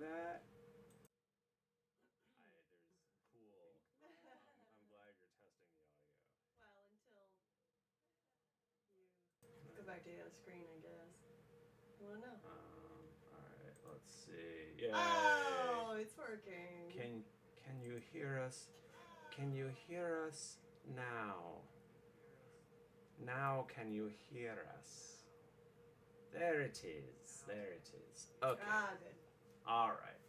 that? Cool. I'm glad you're testing the audio. Well, until you go back to the other screen, I guess. You wanna know? All right. Let's see. Yeah. Oh, it's working. Can you hear us? Can you hear us now? Now can you hear us? There it is. There it is. Okay. Ah, good. All right.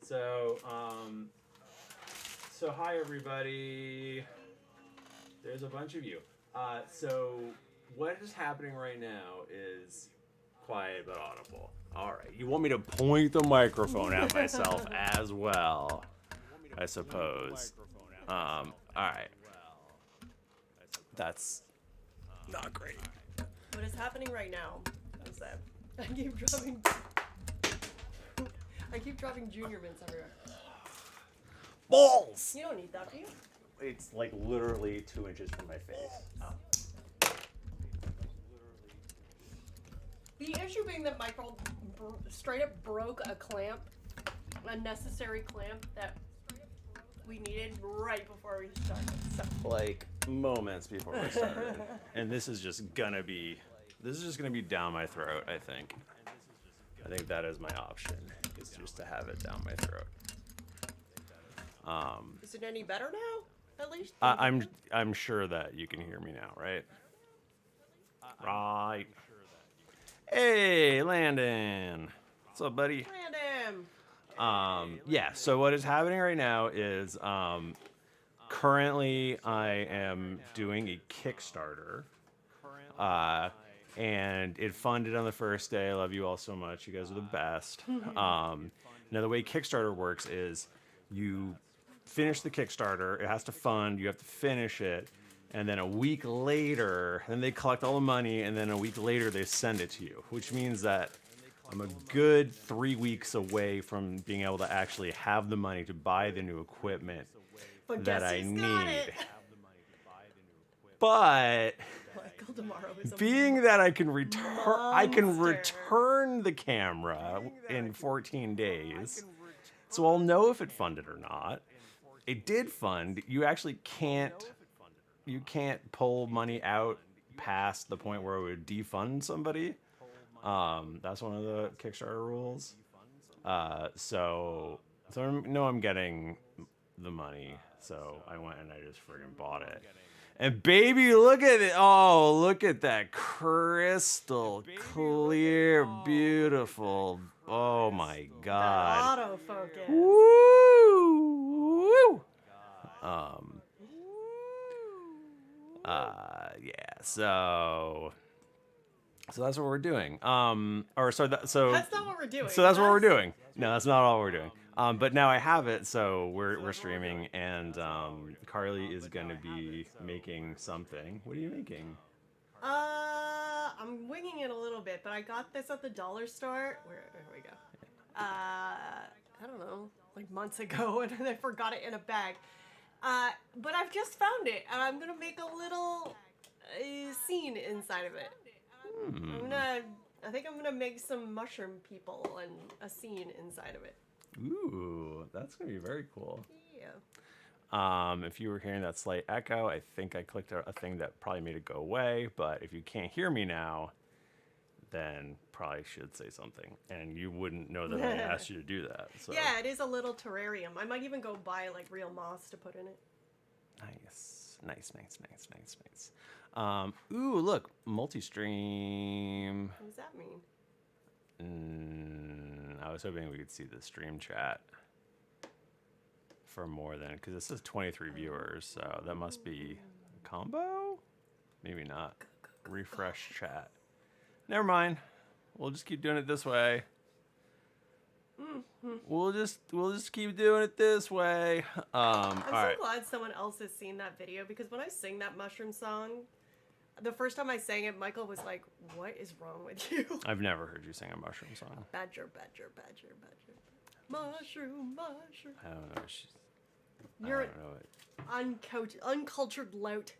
So, so hi everybody. There's a bunch of you. So what is happening right now is quiet but audible. All right. You want me to point the microphone at myself as well, I suppose. All right. That's not great. What is happening right now is that I keep dropping junior mints everywhere. Balls! You don't need that, do you? It's like literally 2 inches from my face. Oh. The issue being that Michael straight up broke a clamp, a necessary clamp that we needed right before we started. So. Like moments before we started. And this is just gonna be down my throat, I think. I think that is my option, is just to have it down my throat. Is it any better now? At least? I'm sure that you can hear me now, right? Right. Hey, Landon. What's up, buddy? Random. Yeah, so what is happening right now is currently I am doing a Kickstarter. And it funded on the first day. I love you all so much. You guys are the best. Now, the way Kickstarter works is you finish the Kickstarter. It has to fund. You have to finish it. And then a week later, then they collect all the money. And then a week later, they send it to you, which means that I'm a good 3 weeks away from being able to actually have the money to buy the new equipment that I need. But being that I can return the camera in 14 days, so I'll know if it funded or not. It did fund. You actually can't pull money out past the point where it would defund somebody. That's one of the Kickstarter rules. So I'm getting the money. So I went and I just friggin' bought it. And baby, look at it. Oh, look at that crystal clear, beautiful. Oh my God. That autofocus. Woo! Yeah, so that's what we're doing. That's not what we're doing. So that's what we're doing. No, that's not all we're doing. But now I have it, so we're streaming, and Carly is gonna be making something. What are you making? I'm winging it a little bit, but I got this at the dollar store. Where we go? I don't know, like months ago, and I forgot it in a bag. But I've just found it, and I'm gonna make a little scene inside of it. I think I'm gonna make some mushroom people and a scene inside of it. Ooh, that's gonna be very cool. Yeah. If you were hearing that slight echo, I think I clicked a thing that probably made it go away. But if you can't hear me now, then probably should say something, and you wouldn't know that I asked you to do that. So. Yeah, it is a little terrarium. I might even go buy like real moss to put in it. Nice. Ooh, look, multi-stream. What does that mean? I was hoping we could see the stream chat for more than, because it says 23 viewers, so that must be a combo? Maybe not. Refresh chat. Never mind. We'll just keep doing it this way. We'll just keep doing it this way. I'm so glad someone else has seen that video, because when I sing that mushroom song, the first time I sang it, Michael was like, "What is wrong with you?" I've never heard you sing a mushroom song. Badger. Mushroom. I don't know. You're an uncultured lout.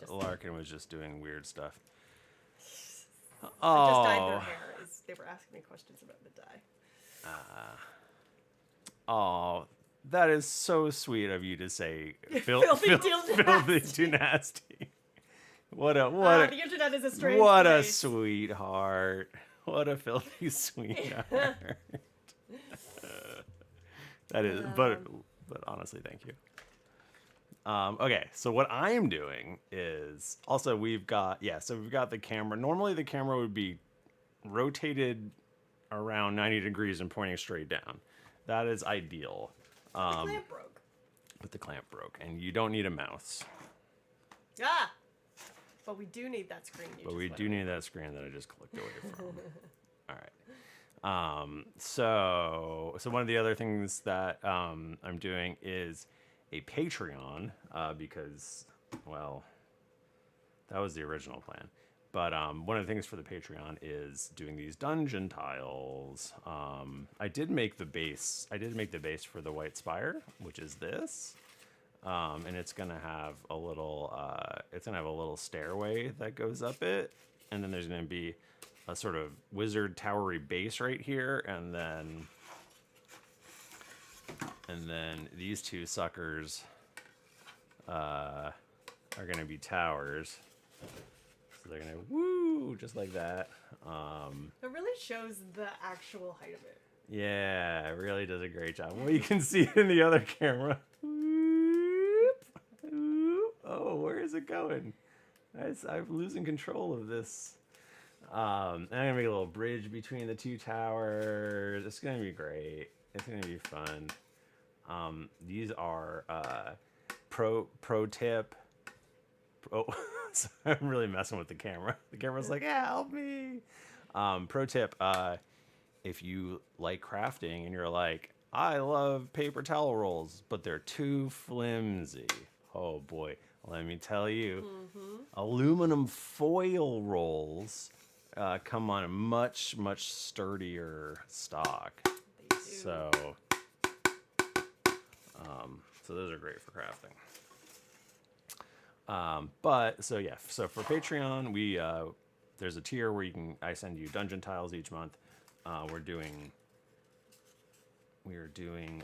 Larkin was just doing weird stuff. I just dyed their Oh, hair. They were asking me questions about the dye. oh, that is so sweet of you to say. Filthy too Filthy nasty. too nasty. What a The internet is a strange what a place. sweetheart. What a filthy sweetheart. That is, but honestly, thank you. Okay, so what I am doing is also we've got the camera. Normally the camera would be rotated around 90 degrees and pointing straight down. That is ideal. The clamp broke. But the clamp broke, and you don't need a mouse. Ah! But we do need that screen. But we do need that screen that I just clicked away from. All right. So one of the other things that I'm doing is a Patreon because, well, that was the original plan. But one of the things for the Patreon is doing these dungeon tiles. I did make the base. I did make the base for the White Spire, which is this, and it's gonna have a little. It's gonna have a little stairway that goes up it, and then there's gonna be a sort of wizard towery base right here, and then these two suckers are gonna be towers. So they're gonna woo just like that. It really shows the actual height of it. Yeah, it really does a great job. Well, you can see it in the other camera. Whoop, whoop. Oh, where is it going? I'm losing control of this. I'm gonna make a little bridge between the two towers. It's gonna be great. It's gonna be fun. These are pro tip. So I'm really messing with the camera. The camera's like, yeah, help me. Pro tip, if you like crafting and you're like, I love paper towel rolls, but they're too flimsy. Oh boy, let me tell you, aluminum foil rolls come on a much sturdier stock. They do. So those are great for crafting. So for Patreon, there's a tier where I send you dungeon tiles each month. We are doing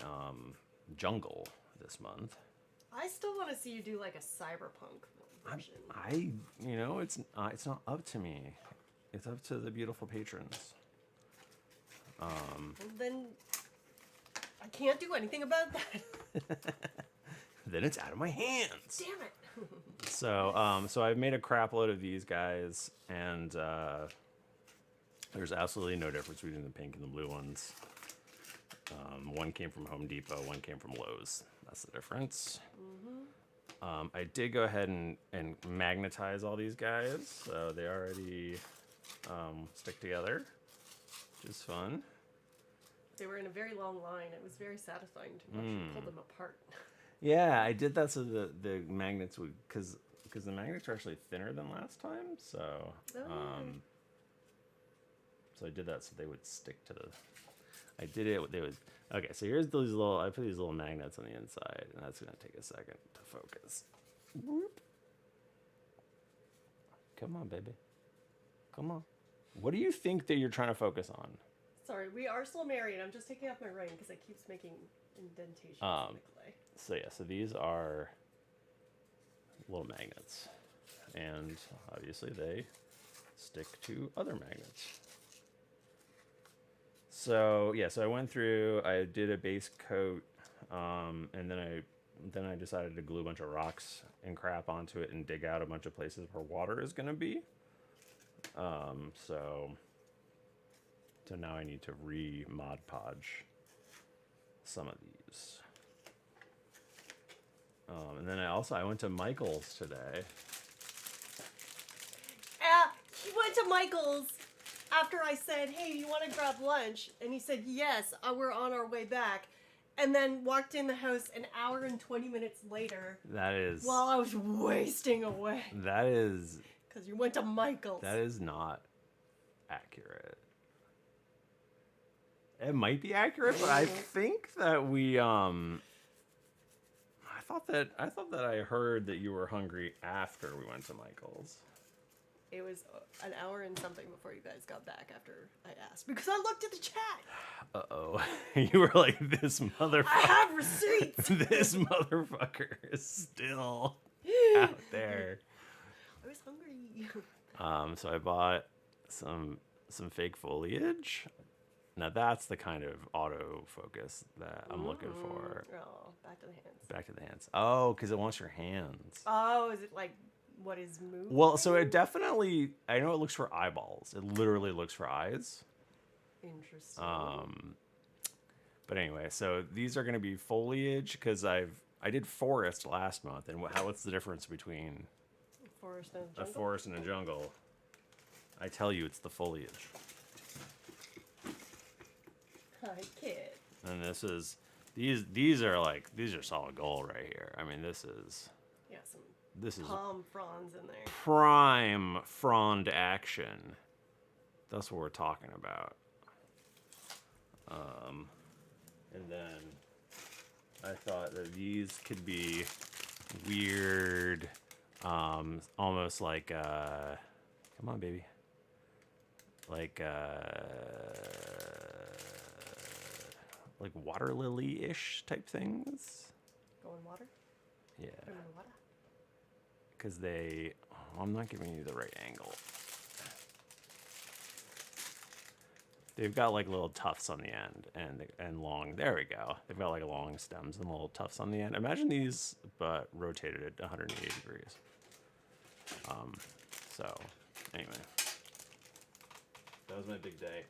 jungle this month. I still want to see you do like a cyberpunk version. It's not up to me. It's up to the beautiful patrons. And then I can't do anything about that. Then it's out of my hands. Damn it. So I've made a crap load of these guys, and there's absolutely no difference between the pink and the blue ones. One came from Home Depot, one came from Lowe's. That's the difference. I did go ahead and magnetize all these guys, so they already stick together, which is fun. They were in a very long line. It was very satisfying to watch you pull them apart. Yeah, I did that so the magnets would, because the magnets are actually thinner than last time, so so I did that so they would stick to the. I did it. They would. Okay, so here's these little. I put these little magnets on the inside, and that's gonna take a second to focus. Whoop. Come on, baby. Come on. What do you think that you're trying to focus on? Sorry, we are still married. I'm just taking off my ring because it keeps making indentations in the clay. So these are little magnets, and obviously they stick to other magnets. So I went through. I did a base coat, and then I decided to glue a bunch of rocks and crap onto it and dig out a bunch of places where water is going to be. So now I need to re-Mod Podge some of these. And then I went to Michael's today. He went to Michael's after I said, hey, you want to grab lunch? And he said, yes, we're on our way back. And then walked in the house an hour and 20 minutes later. That is... While I was wasting away. That is... Because you went to Michael's. That is not accurate. It might be accurate, but I think that we I thought that I heard that you were hungry after we went to Michael's. It was an hour and something before you guys got back after I asked. Because I looked at the chat. Uh-oh. You were like, this motherfucker. I have receipts. This motherfucker is still out there. I was hungry. So I bought some fake foliage. Now that's the kind of autofocus that I'm looking for. Oh, back to the hands. Back to the hands. Oh, because it wants your hands. Oh, is it like what is moving? Well, so it definitely, I know it looks for eyeballs. It literally looks for eyes. Interesting. But anyway, so these are going to be foliage because I did forest last month, and what's the difference between Forest and a jungle. forest and a jungle? I tell you, it's the foliage. Hi, kid. And this is these are solid gold right here. I mean, this is Palm fronds in there. prime frond action. That's what we're talking about. And then I thought that these could be weird, almost like come on, baby, like water lily-ish type things. Go in water? Yeah. Go in water? Because they... Oh, I'm not giving you the right angle. They've got like little tufts on the end and long... There we go. They've got like long stems and little tufts on the end. Imagine these, but rotated at 180 degrees. So, anyway. That was my big day.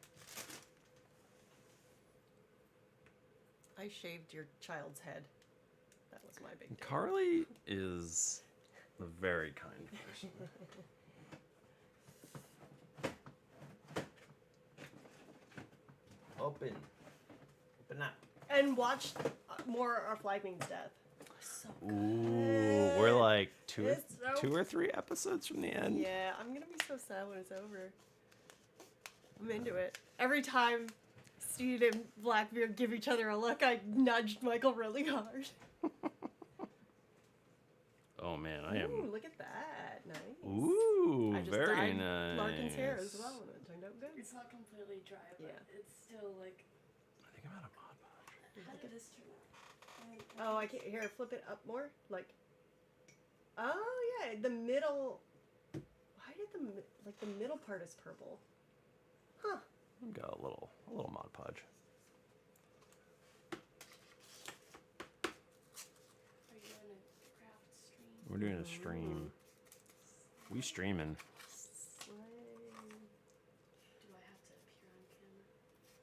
I shaved your child's head. That was my big day. Carly is a very kind person. Open up. And watch more of Lightning's death. So Ooh, good. we're like two It's so- or three episodes from the end. Yeah, I'm gonna be so sad when it's over. I'm into it. Every time Steed and Blackbeard give each other a look, I nudged Michael really hard. Oh man, I am. Ooh, look at that. Nice. Ooh, I just very dyed nice. Larkin's hair as well, and it turned out good. It's not completely dry, but Yeah. it's still like. I think I'm out of Mod Podge. How did this turn out? Oh, I can't. Here, flip it up more. Like. Oh yeah, the middle. Why did the middle part is purple? Huh. I've got a little Mod Podge. Are you doing a craft stream? We're doing a stream. We streaming. Slay. Do I have to appear on camera?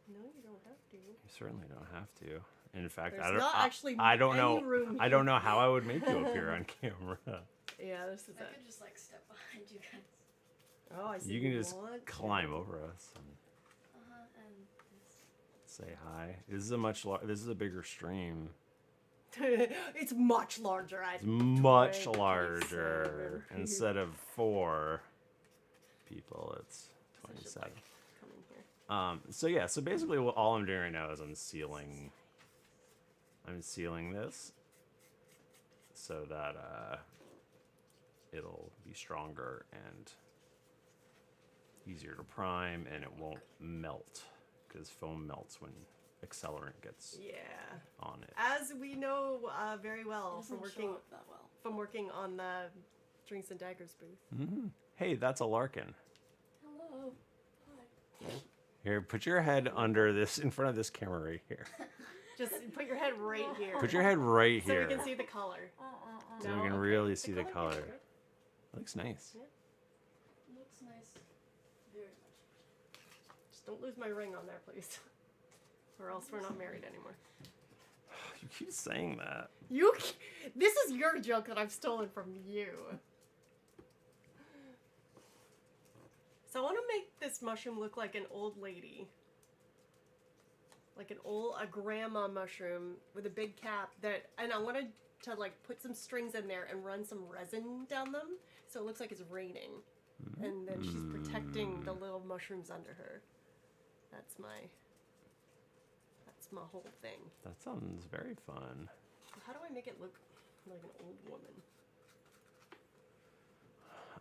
No, you don't have to. You certainly don't have to. In fact, There's not actually I don't any know. room I don't know how I would make you appear on camera. Yeah, this is I it. could just like step behind you guys. Oh, I see. You can just want climb to. over us and And this. say hi. This is a bigger stream. It's much larger. It's much 27 larger. people. Instead of 4 people, it's So I should, 27. like, come in here. So yeah, so basically all I'm doing right now is I'm sealing this so that it'll be stronger and easier to prime, and it won't melt because foam melts when accelerant gets Yeah. on it. As we know very It well doesn't from show up that well. working on the Drinks and Daggers booth. Mm-hmm. Hey, that's a Larkin. Hello. Hi. Here, put your head under this, in front of this camera right here. Just put your head right here. Put your head right so here. we can see the color. So No? we can Okay. really see the looks color. good. Looks nice. Looks nice. Very much. Just don't lose my ring on there, please. Or else we're not married anymore. You keep saying that. This is your joke that I've stolen from you. So I want to make this mushroom look like an old lady. Like a grandma mushroom with a big cap and I wanted to like put some strings in there and run some resin down them so it looks like it's raining. And then she's protecting the little mushrooms under her. That's my whole thing. That sounds very fun. How do I make it look like an old woman?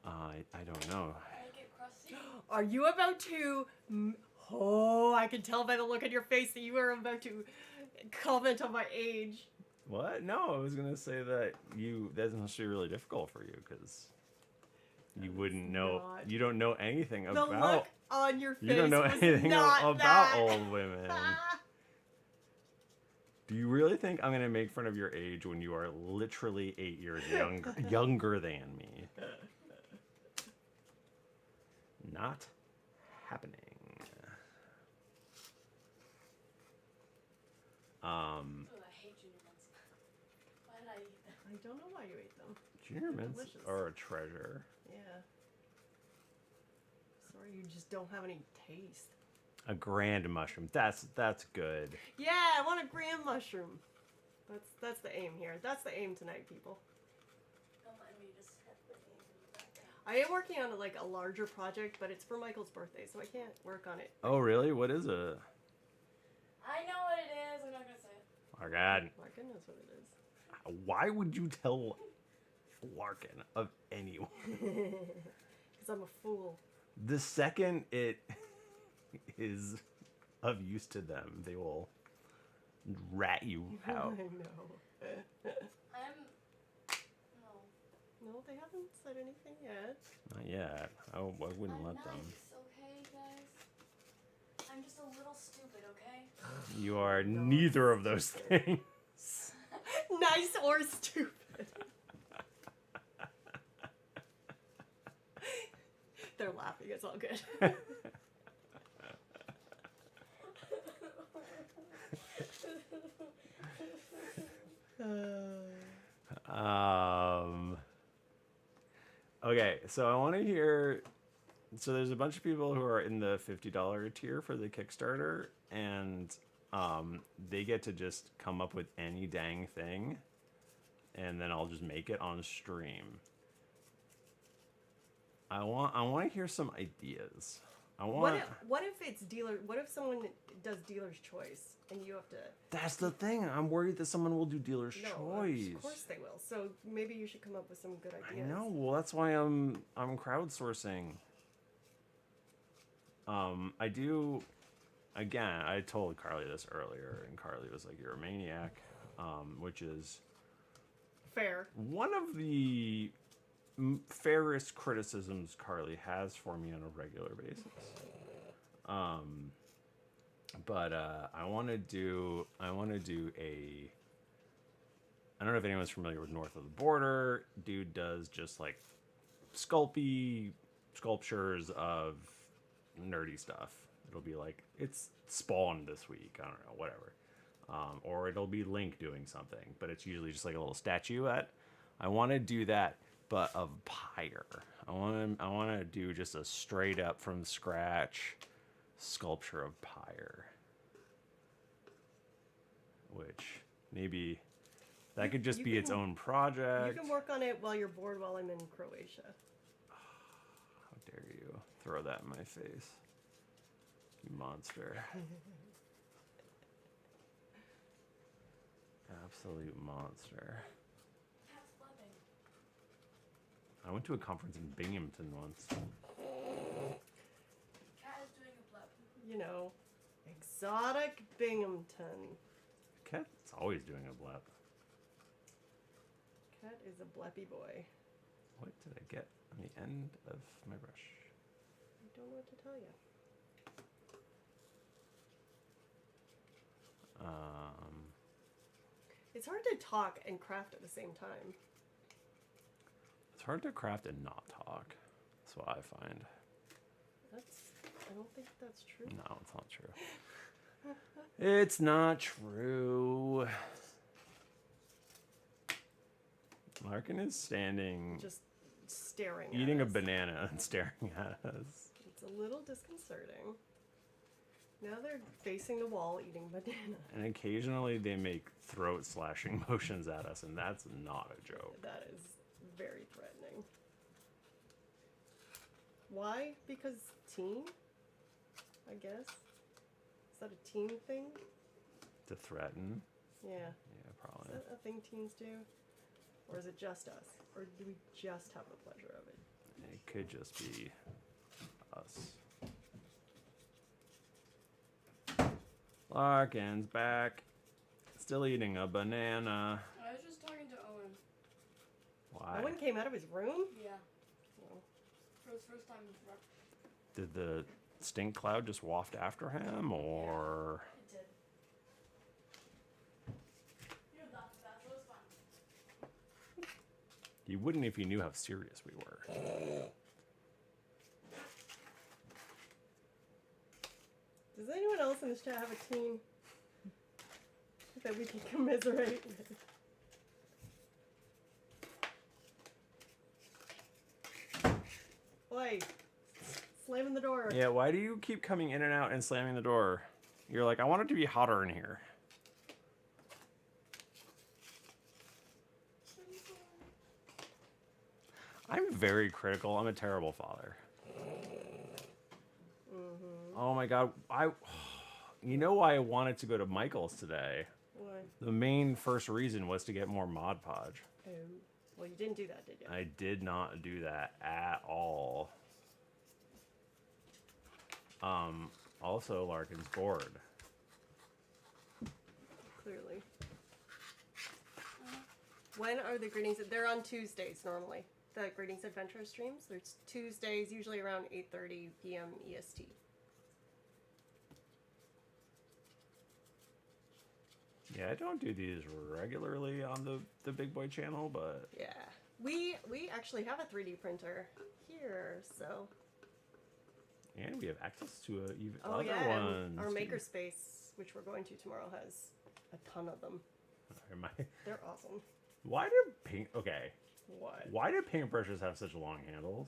I don't know. I crusty. Are you about to... Oh, I can tell by the look on your face that you are about to comment on my age. What? No, I was gonna say that that's must be really difficult for you because you wouldn't know. not. You don't know anything The about. look on your face You don't know was anything not about that. old women. Do you really think I'm gonna make fun of your age when you are literally 8 years younger than me? Not happening. Ooh, I hate junior mints. Why did I eat them? I don't know why you ate them. Junior mints Delicious. are a treasure. Yeah. Sorry, you just don't have any taste. A grand mushroom. That's good. Yeah, I want a grand mushroom. That's the aim here. That's the aim tonight, people. Don't mind me, just have the names in the background. I am working on like a larger project, but it's for Michael's birthday, so I can't work on it. Oh, really? What is it? I know what it is. I'm not gonna say it. Oh, God. Larkin knows what it is. Why would you tell Larkin of anyone? Because I'm a fool. The second it is of use to them, they will rat you I out. know. No. No, they haven't said anything yet. Not yet. I wouldn't I'm let nice, them. okay, guys? I'm just a little stupid, okay? You are neither of those things. Nice or stupid. They're laughing. It's all good. Okay, so I want to hear. So there's a bunch of people who are in the $50 tier for the Kickstarter, and they get to just come up with any dang thing, and then I'll just make it on stream. I want to hear some ideas. What if it's dealer? What if someone does dealer's choice and you have to? That's the thing. I'm worried that someone will do dealer's No, choice. of course they will. So maybe you should come up with some good ideas. I know. Well, that's why I'm crowdsourcing. I do. Again, I told Carly this earlier, and Carly was like, "You're a maniac," which is Fair. one of the fairest criticisms Carly has for me on a regular basis. But I want to do a. I don't know if anyone's familiar with North of the Border. Dude does just like sculptures of nerdy stuff. It'll be like it's Spawn this week. I don't know, whatever. Or it'll be Link doing something, but it's usually just like a little statuette. I want to do that, but of Pyre. I want to do just a straight up from scratch sculpture of Pyre, which maybe that could just you be its can- own project. You can work on it while you're bored while I'm in Croatia. How dare you throw that in my face, you monster. Absolute monster. Cat's flipping. I went to a conference in Binghamton once. Cat is doing a blip. You know, exotic Binghamton. Cat's always doing a blep. Cat is a bleppy boy. What did I get on the end of my brush? I don't know what to tell you. It's hard to talk and craft at the same time. It's hard to craft and not talk. That's what I find. I don't think that's true. No, it's not true. It's not true. Larkin is standing, Just staring eating at a us. banana and staring at us. It's a little disconcerting. Now they're facing the wall eating banana. And occasionally they make throat slashing motions at us, and that's not a joke. That is very threatening. Why? Because teen? I guess. Is that a teen thing? To threaten? Yeah. Yeah, Is probably. that a thing teens do? Or is it just us? Or do we just have the pleasure of it? It could just be us. Larkin's back. Still eating a banana. I was just talking to Owen. Why? Owen came out of his room? Yeah. Oh. For his first time in forever. Did the stink cloud just waft after him, or? It did. You thought that was fun. He wouldn't if he knew how serious we were. Does anyone else in this chat have a teen that we can commiserate with? Boy, slamming the door. Yeah, why do you keep coming in and out and slamming the door? You're like, I want it to be hotter in here. I'm very critical. I'm a terrible father. Oh my god, you know why I wanted to go to Michael's today? Why? The main first reason was to get more Mod Podge. Oh. Well, you didn't do that, did you? I did not do that at all. Also, Larkin's bored. Clearly. When are the Greetings? They're on Tuesdays normally. The Greetings Adventure streams. There's Tuesdays, usually around 8:30 p.m. EST. Yeah, I don't do these regularly on the Big Boy channel, but Yeah. We actually have a 3D printer here, so. and we have access to even Oh other yeah, ones. and our too. makerspace, which we're going to tomorrow, has a ton of them. Am I- They're awesome. Why do paint? Okay, What? why do paintbrushes have such long handles?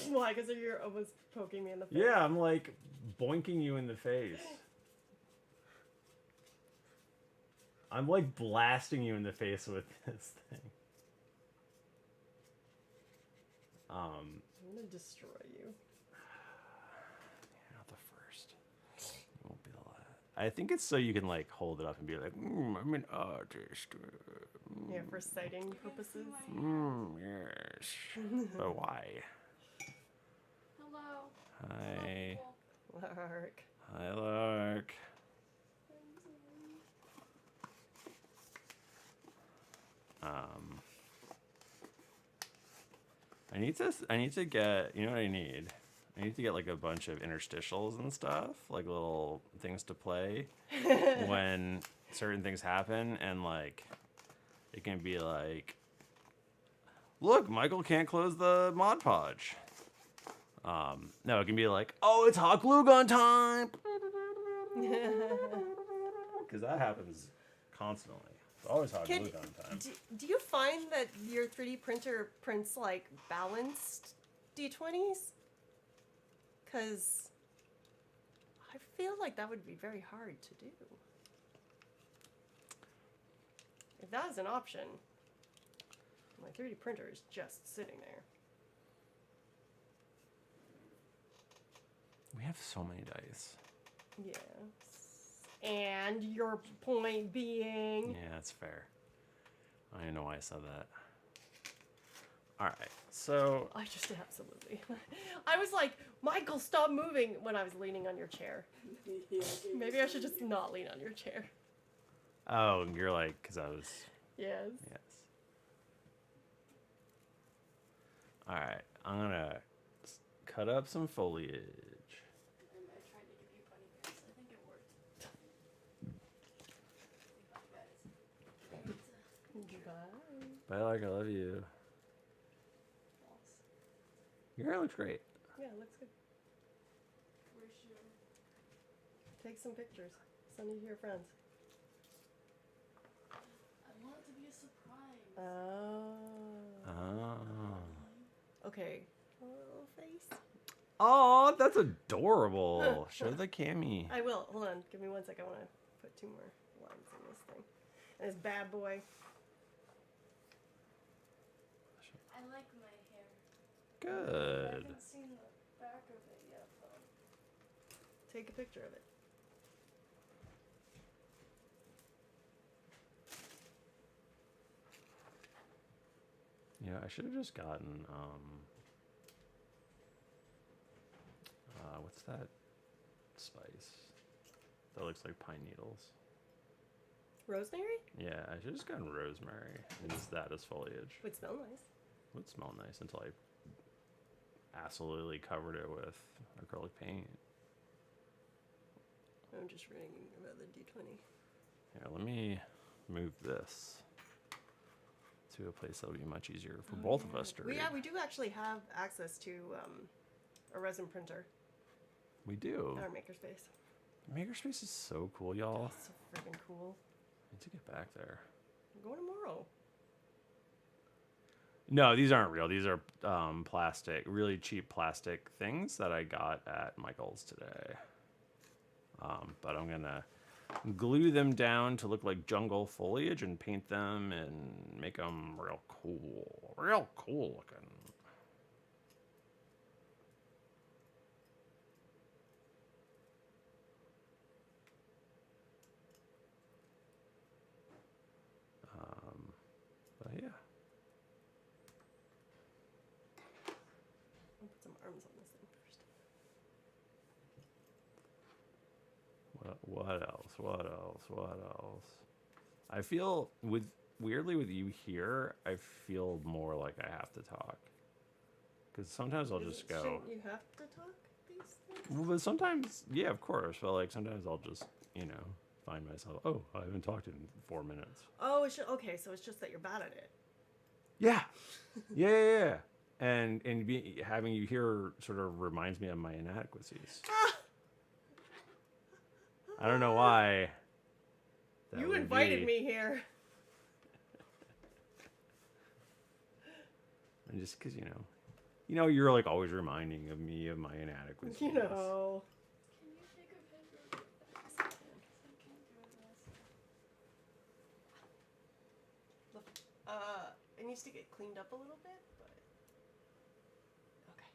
Why? Because you're almost poking me in the face. Yeah, I'm like boinking you in the face. I'm like blasting you in the face with this thing. I'm gonna destroy you. You're not the first. You won't be the last. I think it's so you can like hold it up and be like, I'm an artist. Yeah, for sighting purposes. Yes. But why? Hello. Hi. Lark. Hi, Lark. I need to get, you know what I need? I need to get like a bunch of interstitials and stuff, like little things to play when certain things happen, and like it can be like, look, Michael can't close the Mod Podge. No, it can be like, oh, it's hot glue gun time, because that happens constantly. It's always hot glue gun time. Do you find that your 3D printer prints like balanced D20s? Because I feel like that would be very hard to do. If that is an option, my 3D printer is just sitting there. We have so many dice. Yes. And your point being... Yeah, that's fair. I don't know why I said that. All right, so I just absolutely... I was like, Michael, stop moving when I was leaning on your chair. Maybe I should just not lean on your chair. oh, you're like, because I was Yes. yes. All right, I'm gonna cut up some foliage. And I tried to give you bunny face. I think it worked. Bye. Bye, Lark. I love you. Your hair looks great. Yeah, it looks good. Where's your... Take some pictures. Send it to your friends. I want it to be a surprise. Oh. Okay. A little face. Oh, that's adorable. Show the cami. I will. Hold on. Give me 1 sec. I want to put 2 more lines in this thing. And this bad boy. I like my hair. I Good. haven't seen the back of it yet, though. Take a picture of it. Yeah, I should have just gotten that spice? That looks like pine needles. Rosemary? Yeah, I should have just gotten rosemary and use that as foliage. Would smell nice. Would smell nice until I absolutely covered it with acrylic paint. I'm just reading about the D20. Here, let me move this to a place that'll be much easier for both of us to read. We do actually have access to a resin printer We do. in our makerspace. Makerspace is so cool, y'all. So freaking cool. I need to get back there. I'm going tomorrow. No, these aren't real. These are plastic, really cheap plastic things that I got at Michael's today. But I'm gonna glue them down to look like jungle foliage and paint them and make them real cool looking. But yeah. I'll put some arms on this thing first. What else? What else? What else? I feel weirdly with you here, I feel more like I have to talk. Because sometimes I'll just go. Shouldn't you have to talk these things? Well, but sometimes, yeah, of course. But like sometimes I'll just, find myself. Oh, I haven't talked in 4 minutes. Oh, okay. So it's just that you're bad at it. Yeah, yeah. And having you here sort of reminds me of my inadequacies. I don't know why. that You would invited be. me here. And just because you're like always reminding of me of my inadequacies. You know. Can you take a picture of it? Yes, I can. 'Cause I can't do it It needs to get cleaned up a little bit, but okay.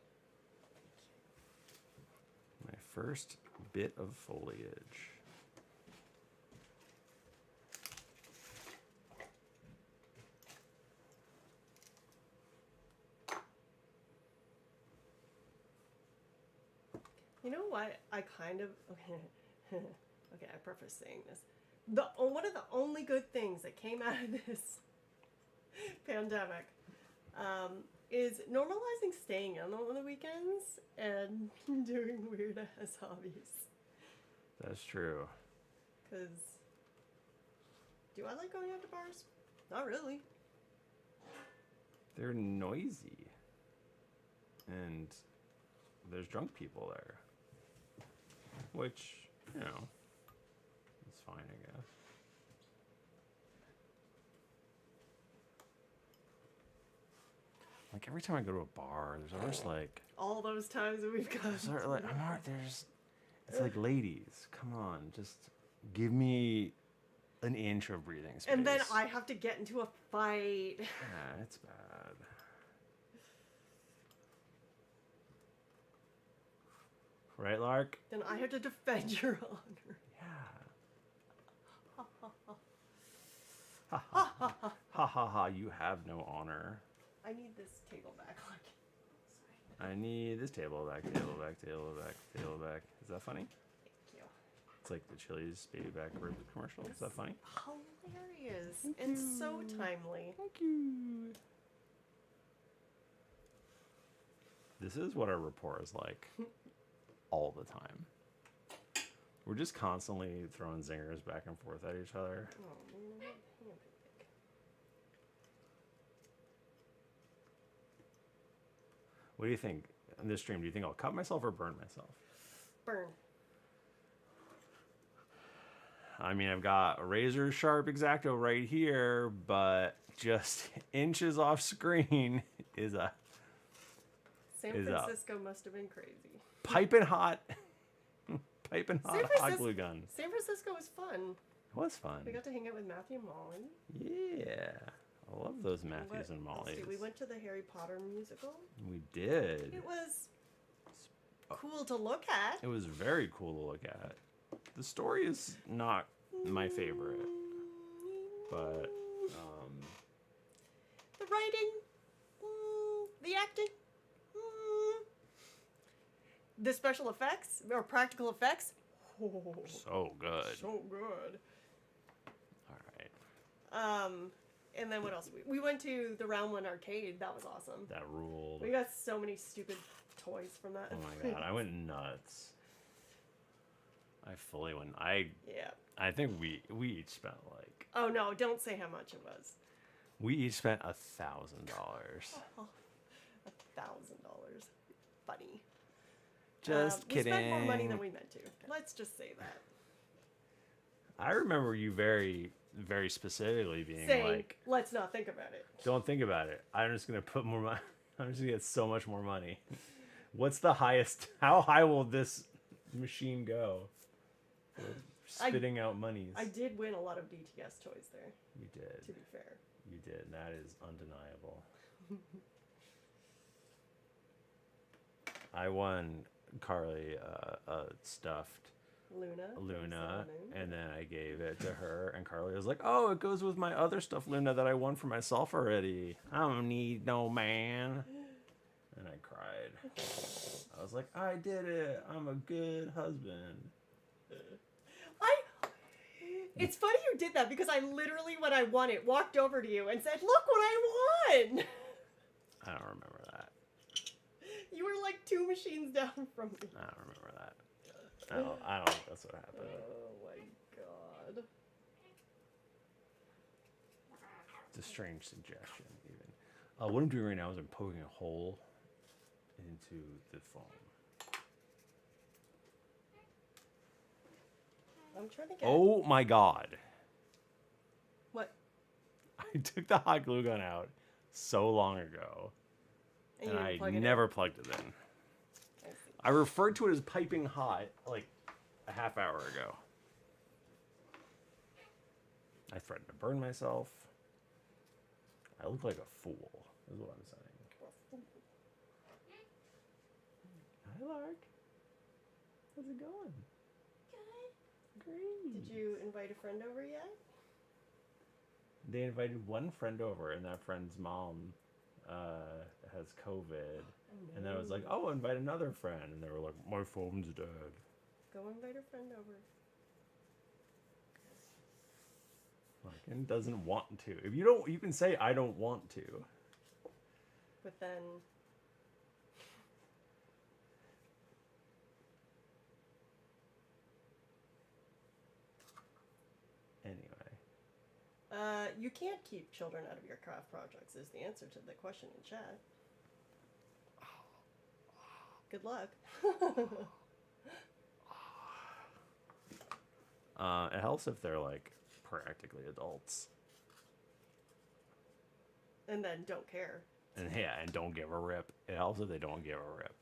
My first bit of foliage. You know what? I kind of okay. I preface saying this. One of the only good things that came out of this pandemic is normalizing staying in on the weekends and doing weird ass hobbies. That's true. Cause do I like going out to bars? Not really. They're noisy. And there's drunk people there. Which, is fine, I guess. Like every time I go to a bar, there's always like All those times that we've gone. it's like ladies, come on, just give me an inch of breathing space. And then I have to get into a fight. Yeah, it's bad. Right, Lark? Then I have to defend your honor. Yeah. Ha ha ha, you have no honor. I need this table back. I need this table back. Is that funny? Thank you. It's like the Chili's baby back rib commercial. Is that funny? Hilarious and so timely. Thank you. This is what our rapport is like all the time. We're just constantly throwing zingers back and forth at each other. Oh, man, I want hand. What do you think in this stream? Do you think I'll cut myself or burn myself? Burn. I mean, I've got a razor sharp X-Acto right here, but just inches off screen is a San Is up. Francisco must have been crazy. piping hot hot Francisco- glue gun. San Francisco was fun. It was fun. We got to hang out with Matthew and Molly. Yeah. I love those Matthews What and else Mollies. did we went to the Harry Potter musical. We did. It was cool to look at. It was very cool to look at. The story is not my favorite, but The writing, the acting, the special effects or practical effects. Oh, So good. so good. All right. And then what else? We went to the Round One arcade. That was awesome. That ruled. We got so many stupid toys from that. Oh my god, I went nuts. I fully went. Yeah. I think we each spent like. Oh no! Don't say how much it was. We each spent $1,000. $1,000. Funny. Just kidding. We spent more money than we meant to. Let's just say that. I remember you very, very specifically being Saying, like, let's not think about it. "Don't think about it. I'm just gonna put more money. I'm just gonna get so much more money. What's the highest? How high will this machine go? For spitting out monies." I did win a lot of DTS toys there. You did. To be fair. You did. And that is undeniable. I won Carly a stuffed Luna, and then I gave it to her, and Carly was like, "Oh, it goes with my other stuffed Luna that I won for myself already. I don't need no man." And I cried. I was like, "I did it. I'm a good husband." It's funny you did that because I literally, when I won it, walked over to you and said, "Look what I won!" I don't remember that. You were like 2 machines down from me. I don't remember that. I don't think that's what happened. Oh my god. It's a strange suggestion, even. What I'm doing right now is I'm poking a hole into the foam. I'm trying to get. Oh my god. What? I took the hot glue gun out so long ago, and you I didn't plug it never plugged it in. I see. I referred to it as piping hot like a half hour ago. I threatened to burn myself. I look like a fool, is what I'm saying. Hi, Lark. How's it going? Great. Did you invite a friend over yet? They invited one friend over, and that friend's mom has COVID. And then I was like, "Oh, invite another friend." And they were like, "My phone's dead." Go invite a friend over. Larkin doesn't want to. If you don't, you can say, "I don't want to." But then. Anyway. You can't keep children out of your craft projects, is the answer to the question in chat. Good luck. It helps if they're like practically adults. And then don't care. And yeah, and don't give a rip. It helps if they don't give a rip.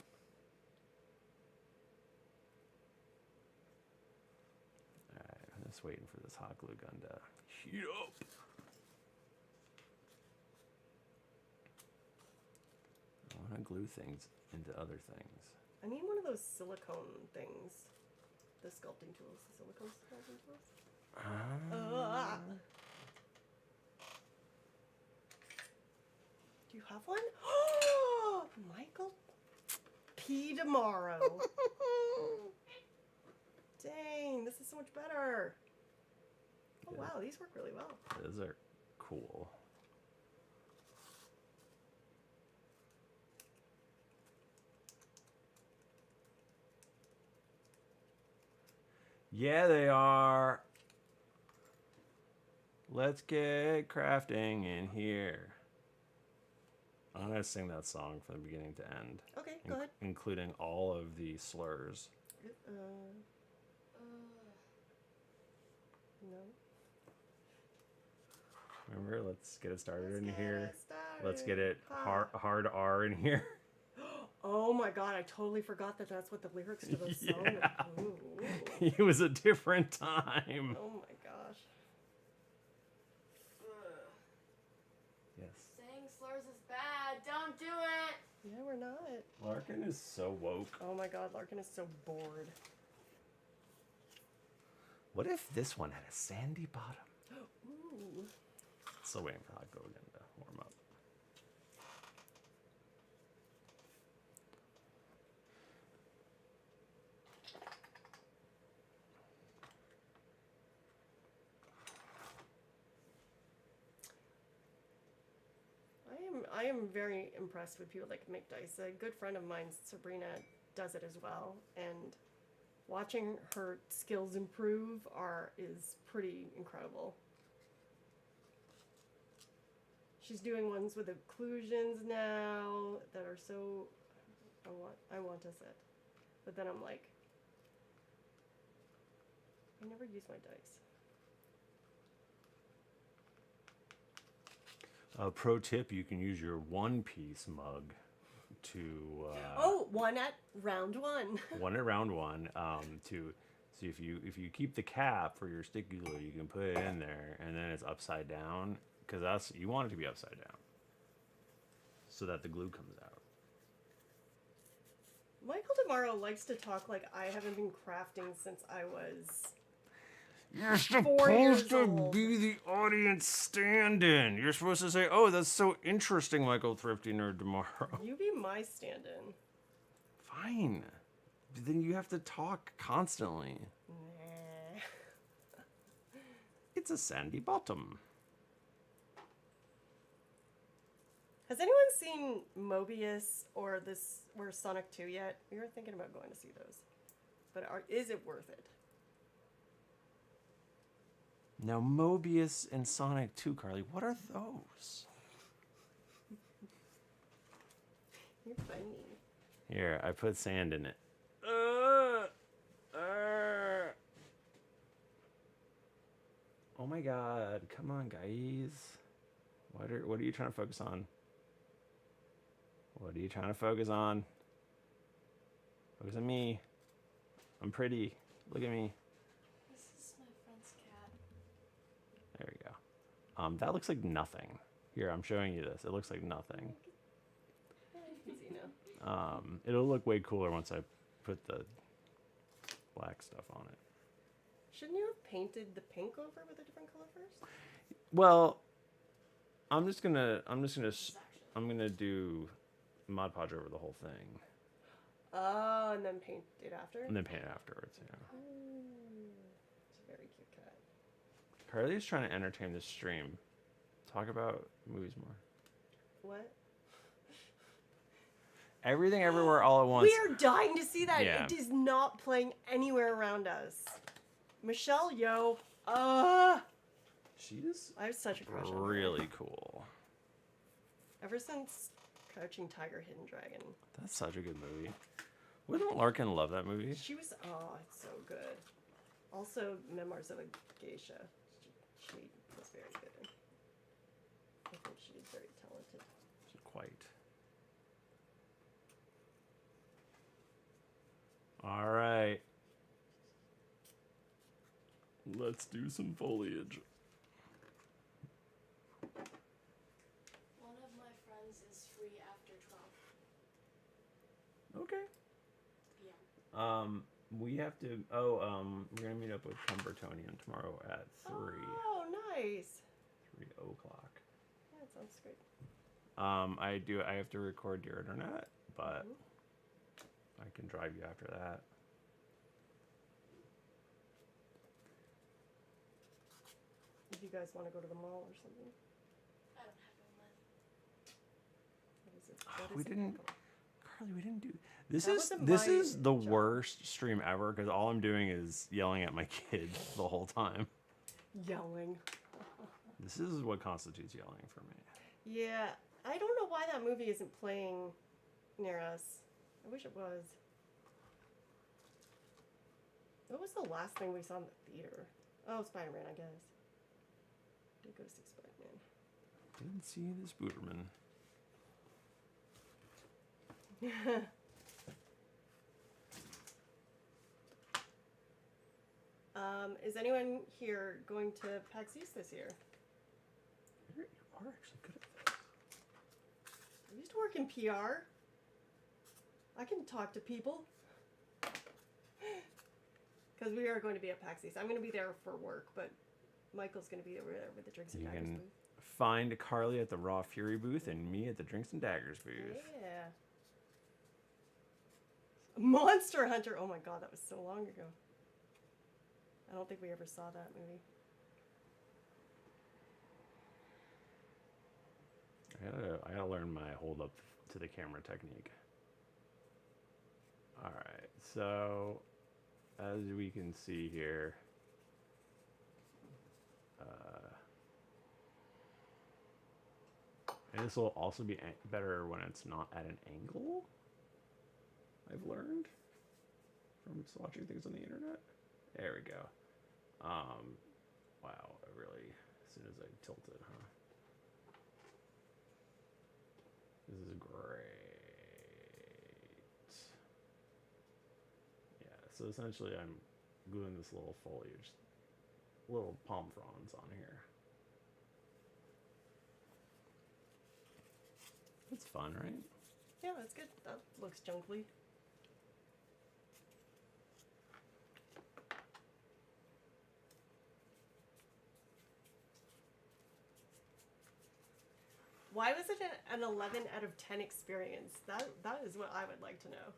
Alright, I'm just waiting for this hot glue gun to heat up. I want to glue things into other things. I need one of those silicone things. The sculpting tools. The silicone sculpting tools. Do you have one? Michael P. tomorrow. Dang, this is so much better. Oh Yeah. wow, these work really well. Those are cool. Yeah, they are. Let's get crafting in here. I'm going to sing that song from the beginning to end. Okay, go ahead. Including all of the slurs. No. Remember, let's get it started in Let's get here. it started. Let's get it Pop. hard R in here. Oh my god, I totally forgot that that's what the lyrics to those songs Yeah. are. Ooh. It was a different time. Oh my gosh. Yes. Saying slurs is bad. Don't do it. Yeah, we're not. Larkin is so woke. Oh my god, Larkin is so bored. What if this one had a sandy bottom? Ooh. Still waiting for hot glue again to warm up. I am very impressed with people that can make dice. A good friend of mine, Sabrina, does it as well, and watching her skills improve is pretty incredible. She's doing ones with occlusions now that are so. I want to sit, but then I'm like, I never use my dice. Pro tip: you can use your one-piece mug to. One at round one. One at round one. To so if you keep the cap for your sticky glue, you can put it in there, and then it's upside down because you want it to be upside down, so that the glue comes out. Michael Tomorrow likes to talk like I haven't been crafting since I was. You're 4 years supposed to old. be the audience stand-in. You're supposed to say, "Oh, that's so interesting, Michael Thrifty Nerd Tomorrow." You be my stand-in. Fine. Then you have to talk constantly. Nah. It's a sandy bottom. Has anyone seen Mobius or Sonic 2 yet? We were thinking about going to see those. But is it worth it? Now, Mobius and Sonic 2, Carly, what are those? You're funny. Here, I put sand in it. Oh my god, come on, guys. What are you trying to focus on? What are you trying to focus on? Focus on me. I'm pretty. Look at me. This is my friend's cat. There we go. That looks like nothing. Here, I'm showing you this. It looks like nothing. Easy now. It'll look way cooler once I put the black stuff on it. Shouldn't you have painted the pink over with a different color first? Well, I'm gonna do Mod Podge over the whole thing. Oh, and then paint it after? And then paint it afterwards, yeah. Ooh, it's a very cute cat. Carly's trying to entertain this stream. Talk about movies more. What? Everything Everywhere All at Once. We are dying to see that. Yeah. It is not playing anywhere around us. Michelle Yeoh. She's I have such a crush on her. really cool. Ever since Crouching Tiger, Hidden Dragon. That's such a good movie. Wouldn't Larkin love that movie? She was, it's so good. Also, Memoirs of a Geisha. She was very good. I think she is very talented. She's quite. All right. Let's do some foliage. One of my friends is free after 12 Okay. p.m. We have to. We're gonna meet up with Cumbertonian tomorrow at 3 Oh, nice. o'clock. Yeah, that sounds great. I have to record your internet, but I can drive you after that. If you guys want to go to the mall or something. I don't have no money. What is it? Oh, What we is it, didn't- Michael? Carly, we didn't do. This That is wasn't this my is the job. worst stream ever because all I'm doing is yelling at my kids the whole time. Yelling. This is what constitutes yelling for me. Yeah, I don't know why that movie isn't playing near us. I wish it was. What was the last thing we saw in the theater? Oh, Spider-Man, I guess. Did go to see Spider-Man. Didn't see the Spooderman. Is anyone here going to PAX East this year? You are actually good at this. I used to work in PR. I can talk to people. Because we are going to be at PAX East. I'm going to be there for work, but Michael's going to be over there with the Drinks and You Daggers can booth. find Carly at the Raw Fury booth and me at the Drinks and Daggers booth. Yeah. Monster Hunter. Oh my god, that was so long ago. I don't think we ever saw that movie. I gotta learn my hold up to the camera technique. All right, so as we can see here, and this will also be better when it's not at an angle. I've learned from watching things on the internet. There we go. Wow, I really, as soon as I tilt it, huh? This is great. Yeah, so essentially I'm gluing this little foliage, little palm fronds on here. It's fun, right? Yeah, that's good. That looks junkly. Why was it an 11 out of 10 experience? That is what I would like to know.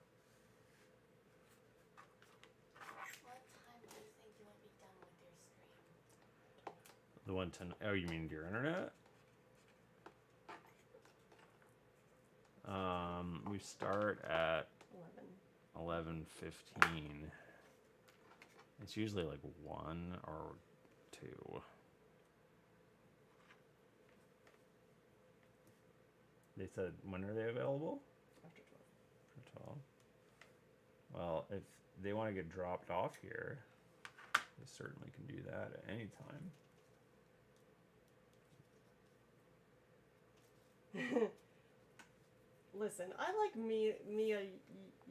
What time do you think you might be done with your stream? The one ten. Oh, you mean your internet? We start at 11:15. It's usually like 1 or 2. They said, when are they available? After 12. For 12. Well, if they want to get dropped off here, they certainly can do that at any time. Listen, I like Mia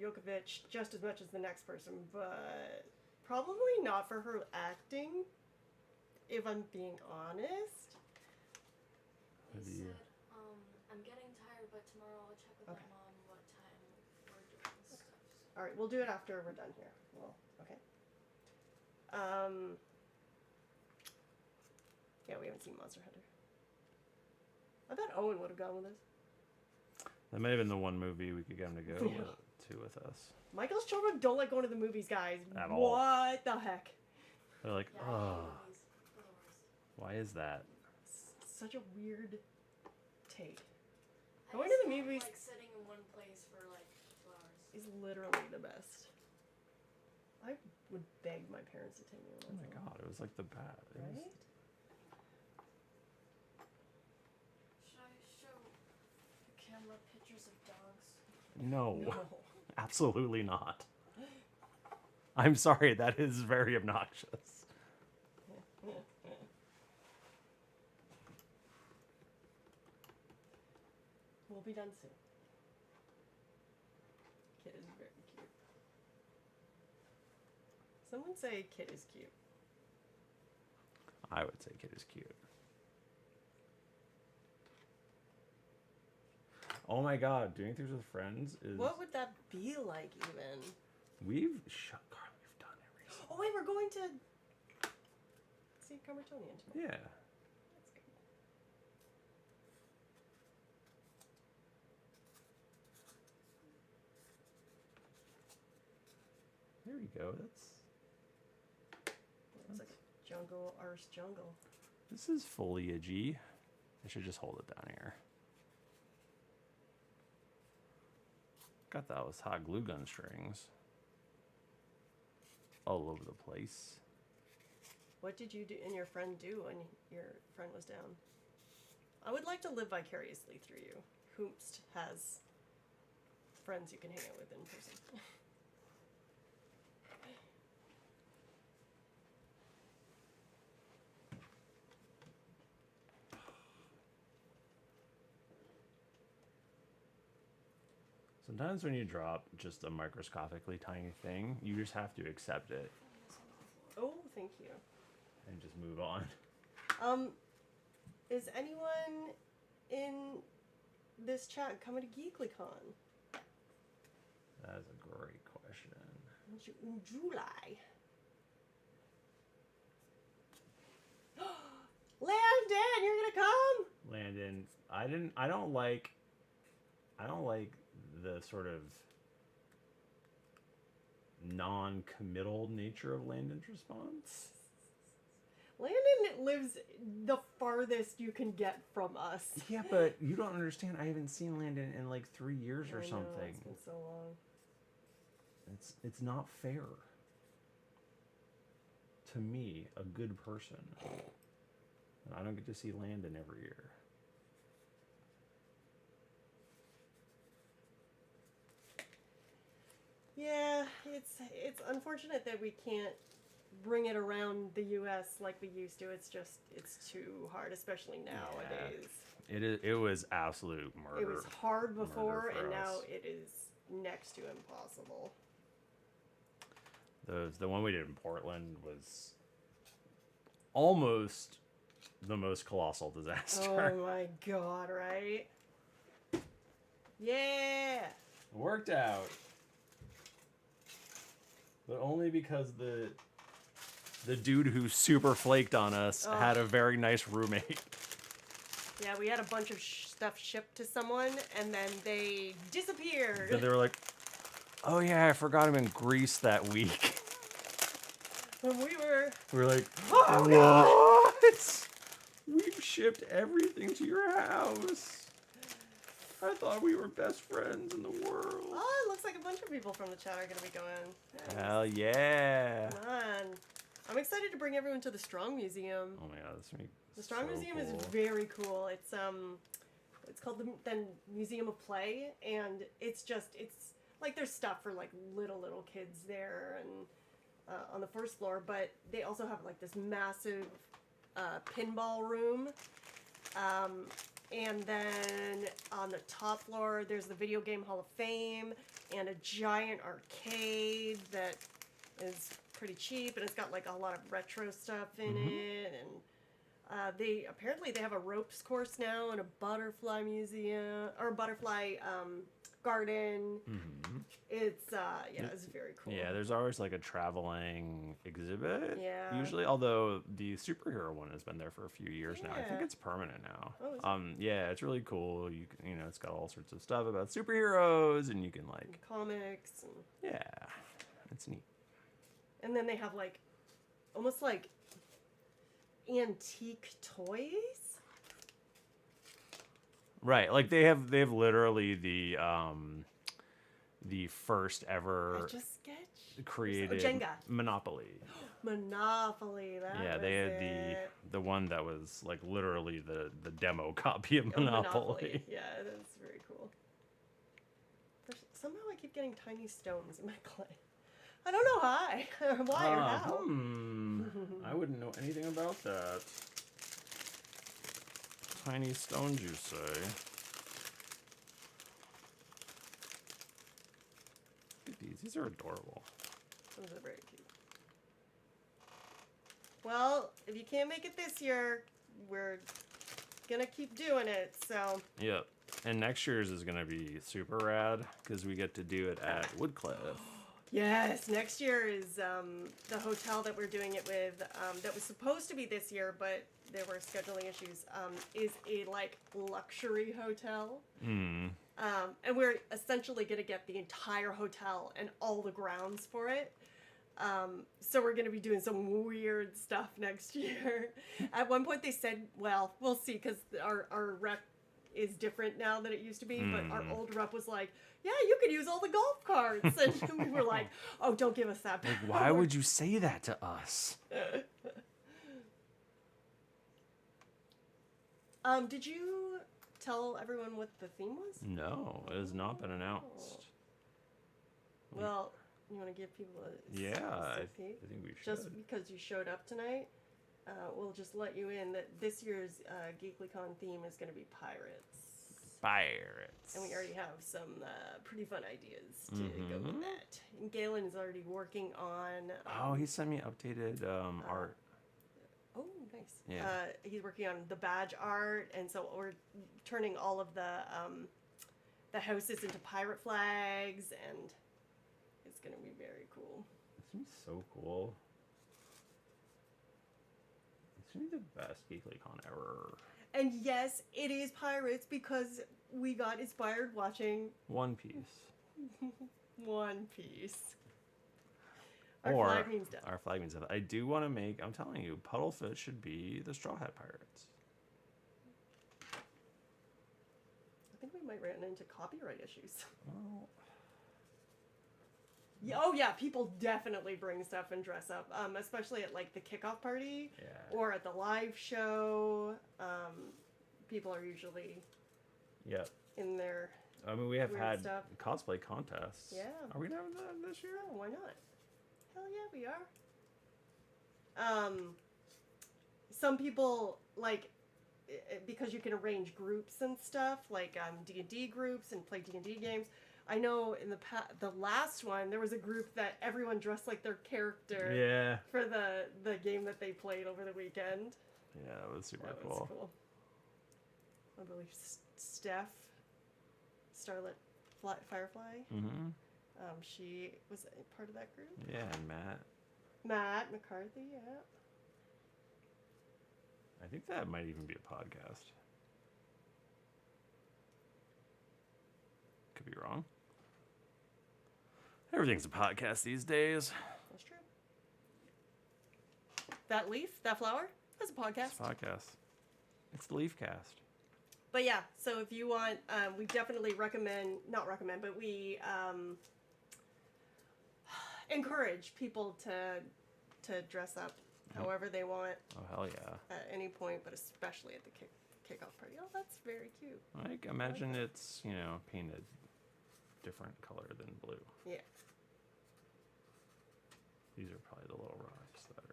Jokovic just as much as the next person, but probably not for her acting, if I'm being honest. They do you- said, I'm getting tired, but tomorrow I'll check with Okay. my mom what time we're doing stuff. So. Alright, we'll do it after we're done here. Well, okay. Yeah, we haven't seen Monster Hunter. I bet Owen would have gone with us. That may have been the one movie we could get him to go to with us. Michael's children don't like going to the movies, guys. At all. What the heck? They're like, Yeah, oh, movies. They're the worst. why is that? Such a weird take. I Going just to the don't movies like sitting in one place for like 2 hours. is literally the best. I would beg my parents to take me Oh on my that. god, it was like the bad. It was, Right? Should I show the camera pictures of dogs? no, No. absolutely not. I'm sorry, that is very obnoxious. We'll be done soon. Kit is very cute. Someone say Kit is cute. I would say Kid is cute. Oh my god, doing things with friends is. What would that be like, even? We've Carl, we've done everything. Oh, wait, we're going to see Carmertonian tomorrow. Yeah. That's good. There you go. That's. It's like jungle, arse jungle. This is foliagey. I should just hold it down here. Got those hot glue gun strings all over the place. What did you do and your friend do when your friend was down? I would like to live vicariously through you. Hoomst has friends you can hang out with in person. Sometimes when you drop just a microscopically tiny thing, you just have to accept it Oh, thank you. and just move on. Is anyone in this chat coming to GeeklyCon? That is a great question. In July. Landon, you're gonna come? Landon, I don't like the sort of non-committal nature of Landon's response. Landon lives the farthest you can get from us. Yeah, but you don't understand. I haven't seen Landon in like 3 years or I know, something. it's been so long. It's not fair. To me, a good person. And I don't get to see Landon every year. Yeah, it's unfortunate that we can't bring it around the U.S. like we used to. It's too hard, especially nowadays. It was absolute murder. It was hard before, for and now us. it is next to impossible. The one we did in Portland was almost the most colossal disaster. Oh my god, right? Yeah! Worked out. But only because the dude who super flaked on us had a very nice roommate. Yeah, we had a bunch of stuff shipped to someone, and then they disappeared. Then they were like, oh yeah, I forgot him in Greece that week. When we were like, oh, what? God. We've shipped everything to your house. I thought we were best friends in the world. Oh, it looks like a bunch of people from the chat are going to be going. Nice. Hell yeah. Come on. I'm excited to bring everyone to the Strong Museum. Oh my god, this is The Strong so Museum cool. is very cool. It's called the Museum of Play, and it's like there's stuff for like little kids there and on the first floor, but they also have like this massive pinball room. And then on the top floor, there's the Video Game Hall of Fame and a giant arcade that is pretty cheap, and it's got like a lot of retro stuff in it. And they have a ropes course now and a butterfly museum or a butterfly garden. It's it's very cool. Yeah, there's always like a traveling exhibit. Yeah. Usually, although the superhero one has been there for a few years now. I think Yeah. it's permanent now. Oh, is it? Yeah, it's really cool. It's got all sorts of stuff about superheroes, and you can like, Comics and yeah, it's neat. And then they have like almost like antique toys. Right, like they have literally the first ever Etch a sketch created Jenga. Monopoly. Monopoly. Yeah, That they was had it. the one that was like literally the demo copy of Oh, Monopoly. Yeah, that's very cool. Somehow I keep getting tiny stones in my clay. I don't know why or how. I wouldn't know anything about that. Tiny stones, you say? Look at these. These are adorable. Those are very cute. Well, if you can't make it this year, we're gonna keep doing it. So. Yep. And next year's is gonna be super rad because we get to do it at Woodcliff. Yes, next year is the hotel that we're doing it with. That was supposed to be this year, but there were scheduling issues. Is a like luxury hotel. And we're essentially gonna get the entire hotel and all the grounds for it. So we're gonna be doing some weird stuff next year. At one point they said, well, we'll see, because our rep is different now than it used to be, but our old rep was like, yeah, you could use all the golf carts. And we were like, oh, don't give us that power. Like, why would you say that to us? Did you tell everyone what the theme was? No, it has not been announced. Well, you want to give people a Yeah, I sneak peek? think we should. Just because you showed up tonight, we'll just let you in that this year's GeeklyCon theme is going to be pirates. Pirates. And we already have some pretty fun ideas to go with that. And Galen is already working on... oh, he sent me updated art. Oh, nice. Yeah. He's working on the badge art, and so we're turning all of the houses into pirate flags, and it's going to be very cool. This is so cool. This should be the best GeeklyCon ever. And yes, it is pirates because we got inspired watching One Piece. One Piece. Our or flag means death. our flag means death. I do want to make. I'm telling you, Puddlefoot should be the Straw Hat Pirates. I think we might run into copyright issues. Well, Yeah, oh yeah, people definitely bring stuff and dress up, especially at like the kickoff party yeah. or at the live show. People are usually Yep. in their. I mean, we have Weird had stuff. cosplay contests. Yeah. Are we having that this year? Oh, why not? Hell yeah, we are. Some people like because you can arrange groups and stuff, like D&D groups and play D&D games. I know in the last one there was a group that everyone dressed like their character. Yeah. For the game that they played over the weekend. Yeah, that was super That cool. was cool. I believe Steph, Starlit Firefly. Mm-hmm. She was a part of that group. Yeah, and Matt. Matt McCarthy, yeah. I think that might even be a podcast. Could be wrong. Everything's a podcast these days. That's true. That leaf, that flower, that's a podcast. It's a podcast. It's the Leaf Cast. But yeah, so if you want, we definitely not recommend, but we encourage people to dress up however they want Oh, hell yeah. at any point, but especially at the kickoff party. Oh, that's very cute. Like, imagine it's, painted different color than blue. Yeah. These are probably the little rocks that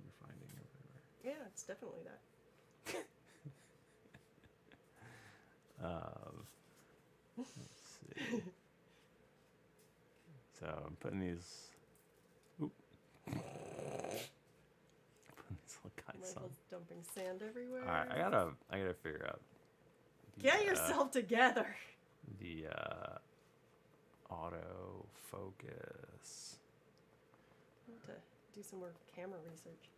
you're finding everywhere. Yeah, it's definitely that. Let's see. So I'm putting these. Oop. Putting these little guys on. Michael's dumping sand everywhere. All right, I gotta figure out. Get yourself together. The auto focus. I need to do some more camera research.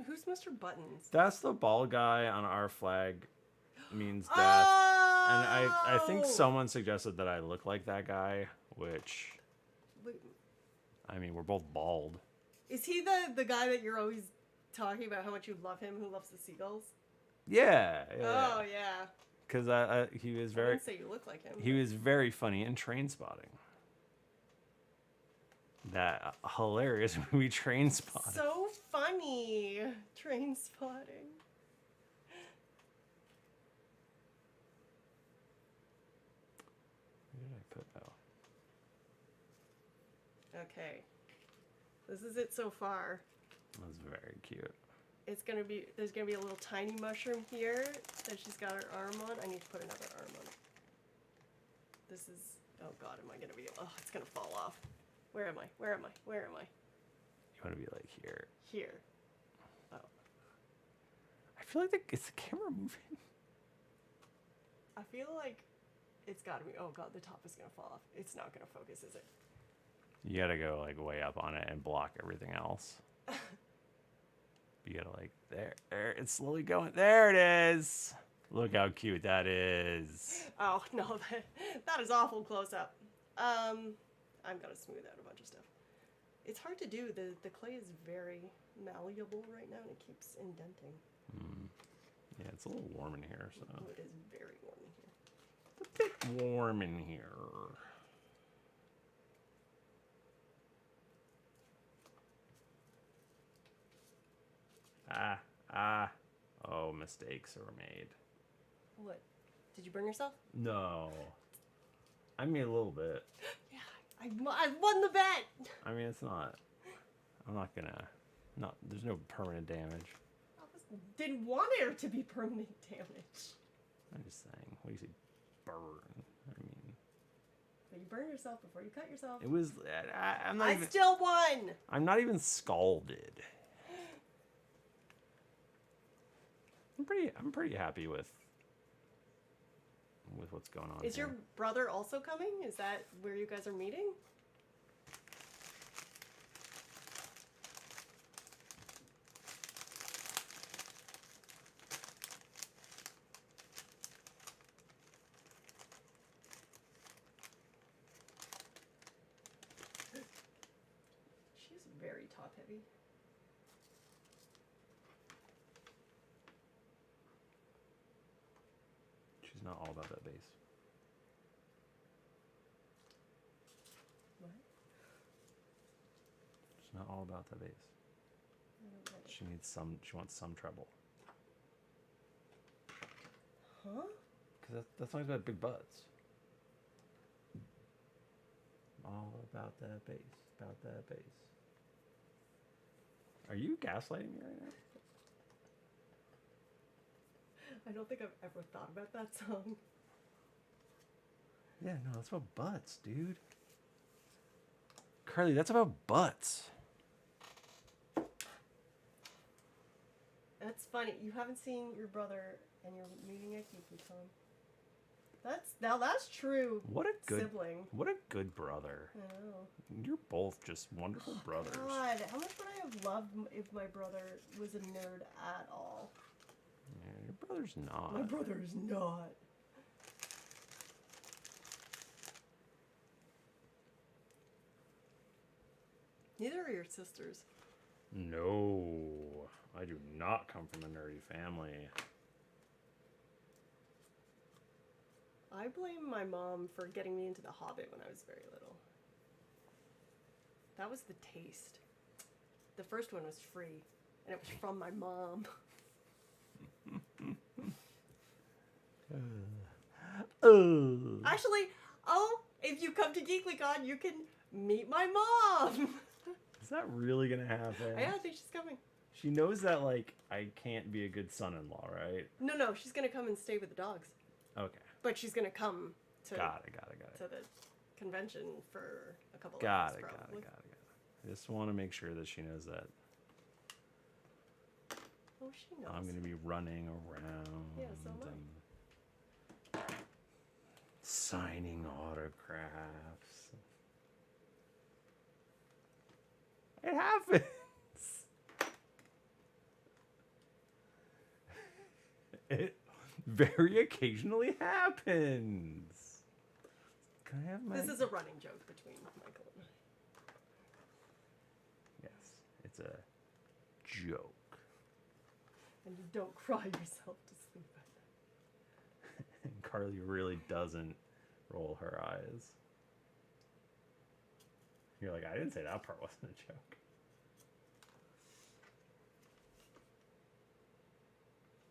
Who's Mr. Buttons? That's the bald guy on our flag. Means death. Oh! And I think someone suggested that I look like that guy, which, Wait, I mean, we're both bald. is he the guy that you're always talking about how much you love him, who loves the seagulls? Yeah. Oh yeah. Because he was I very didn't say you look like him. he was very funny in Train Spotting. That hilarious movie Train Spotting. So funny. Train Spotting. Where did I put? Oh. Okay. This is it so far. That was very cute. There's gonna be a little tiny mushroom here that she's got her arm on. I need to put another arm on. This is, oh god, am I gonna be, oh, it's gonna fall off. Where am I? Where am I? Where am I? You want to be like here. Here. Oh. I feel like is the camera moving? I feel like it's gotta be, oh god, the top is gonna fall off. It's not gonna focus, is it? You gotta go like way up on it and block everything else. You gotta like there, it's slowly going. There it is. Look how cute that is. Oh no, that is awful close up. I'm gonna smooth out a bunch of stuff. It's hard to do. The clay is very malleable right now and it keeps indenting. Yeah, it's a little warm in here, so Oh, it is very warm in here. it's a bit warm in here. Oh, mistakes are made. What? Did you burn yourself? No. I mean, a little bit. Yeah, I won the bet! I mean, it's not. I'm not gonna. There's no permanent damage. I didn't want there to be permanent damage. I'm just saying. What do you say? Burn. I mean, But you burned yourself before you cut yourself. it was. I'm not I even. still won! I'm not even scalded. I'm pretty happy with what's going on. Is here. your brother also coming? Is that where you guys are meeting? heavy. She's not all about that bass. What? She's not all about that bass. I don't get it. She needs some. She wants some treble. Huh? Because that song's about big butts. All about that bass. About that bass. Are you gaslighting me right now? I don't think I've ever thought about that song. Yeah, no, that's about butts, dude. Carly, that's about butts. That's funny. You haven't seen your brother and you're meeting a Kiki-chan. That's true. What a good sibling. What a good brother. I know. You're both just wonderful brothers. God, how much would I have loved if my brother was a nerd at all? Yeah, your brother's not. My brother is not. Neither are your sisters. No, I do not come from a nerdy family. I blame my mom for getting me into The Hobbit when I was very little. That was the taste. The first one was free, and it was from my mom. Actually, if you come to GeeklyCon, you can meet my mom. Is that really gonna happen? Yeah, I think she's coming. She knows that, like, I can't be a good son-in-law, right? No, she's gonna come and stay with the dogs. Okay. But she's gonna come to Got it. to the convention for a couple of Got days, it. probably. I just want to make sure that she knows that Oh, she knows. I'm going to be running around Yeah, so am I. and signing autographs. It happens. It very occasionally happens. Can I have my... This is a running joke between Michael and I. Yes, it's a joke. And you don't cry yourself to sleep at night. And Carly really doesn't roll her eyes. You're like, I didn't say that part wasn't a joke.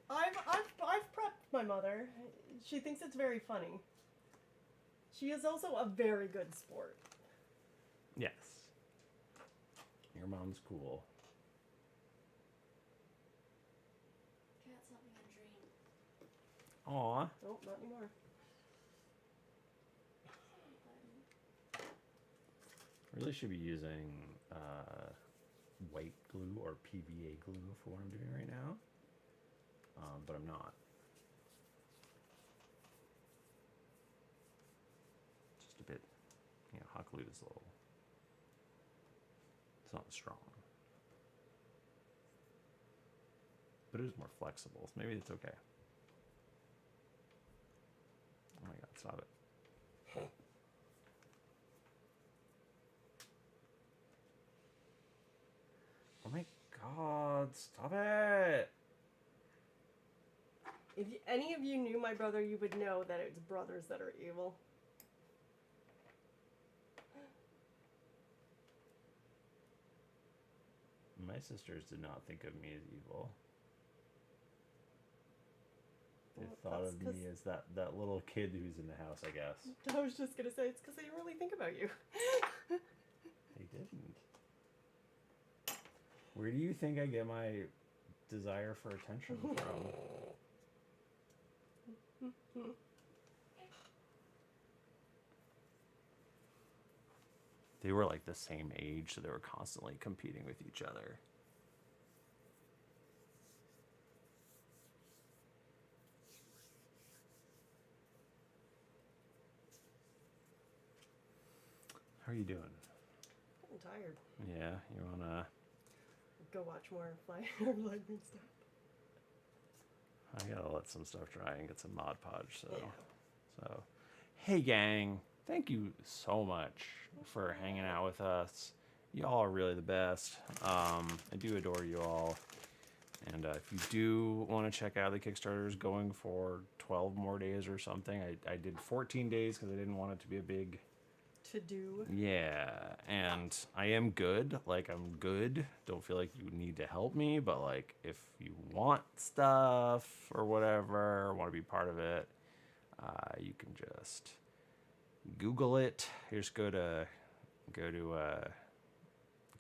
I've prepped my mother. She thinks it's very funny. She is also a very good sport. Yes. Your mom's cool. Cat something a dream. Aw. Nope, not anymore. Really should be using white glue or PVA glue for what I'm doing right now. But I'm not. Just a bit, hot glue is a little, it's not strong. But it is more flexible, so maybe it's okay. Oh my god, stop it. Oh my god, stop it! If any of you knew my brother, you would know that it's brothers that are evil. My sisters did not think of me as evil. They Well, thought that's of me as that little kid who's in the house, I guess. I was just gonna say it's because they didn't really think about you. They didn't. Where do you think I get my desire for attention from? They were like the same age, so they were constantly competing with each other. How are you doing? I'm tired. Yeah, you wanna... Go watch more Lightning stuff. I gotta let some stuff dry and get some Mod Podge, so... Yeah. So, hey gang, thank you so much for hanging out with us Y'all are really the best. I do adore you all. And if you do want to check out the Kickstarters going for 12 more days or something, I did 14 days because I didn't want it to be a big... To do. Yeah, and I am good. Like, I'm good. Don't feel like you need to help me, but, like, if you want stuff or whatever, or want to be part of it, you can just Google it. You just go to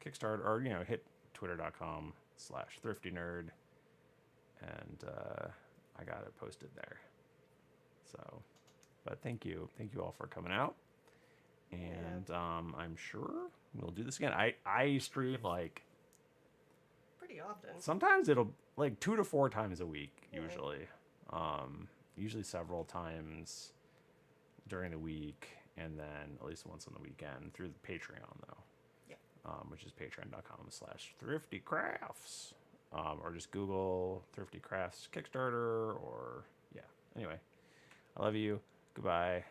Kickstarter, or, hit twitter.com/thrifty nerd, and I got it posted there. So, but thank you all for coming out. And I'm sure we'll do this again. I stream like Pretty often. sometimes it'll like 2 to 4 times a week usually. Usually several times during the week, and then at least once on the weekend through the Patreon though. Yeah. Which is patreon.com/thriftycrafts. Or just Google Thrifty Crafts Kickstarter, or yeah. Anyway, I love you. Goodbye.